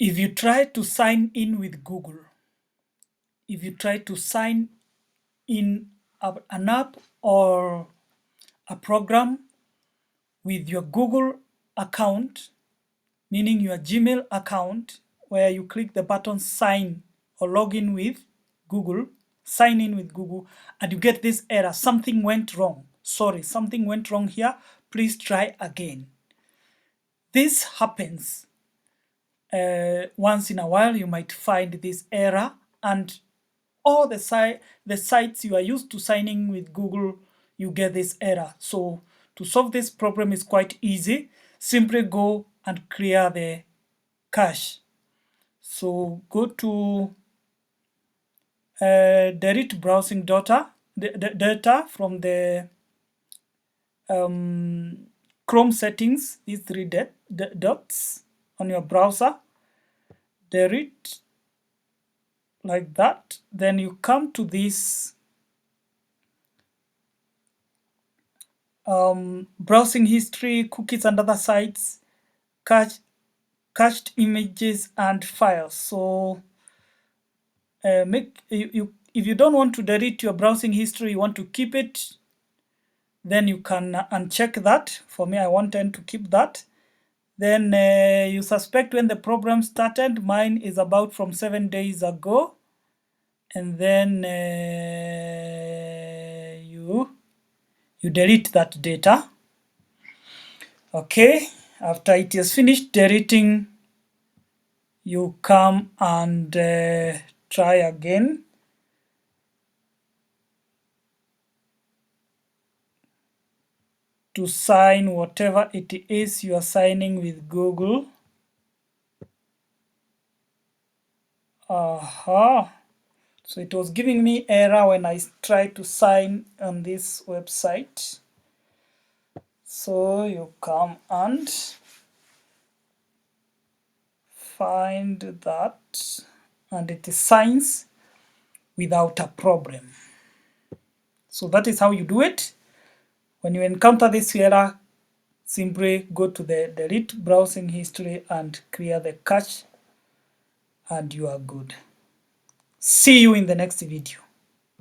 If you try to sign in with Google, if you try to sign in an app or a program with your Google account, meaning your Gmail account, where you click the button sign or log in with Google, sign in with Google, and you get this error, something went wrong. Sorry, something went wrong here. Please try again. This happens once in a while. You might find this error, and all the sites you are used to signing with Google, you get this error. So to solve this problem is quite easy. Simply go and clear the cache. So go to delete browsing data from the Chrome settings, these three dots on your browser. Delete like that. Then you come to this browsing history, cookies and other sites, cached images and files. So if you don't want to delete your browsing history, you want to keep it, then you can uncheck that. For me, I wanted to keep that. Then you suspect when the problem started. Mine is about from 7 days ago. And then you delete that data. Okay, after it is finished deleting, you come and try again. To sign whatever it is you are signing with Google. So it was giving me error when I tried to sign on this website. So you come and find that, and it signs without a problem. So that is how you do it. When you encounter this error, simply go to the delete browsing history and clear the cache, and you are good. See you in the next video.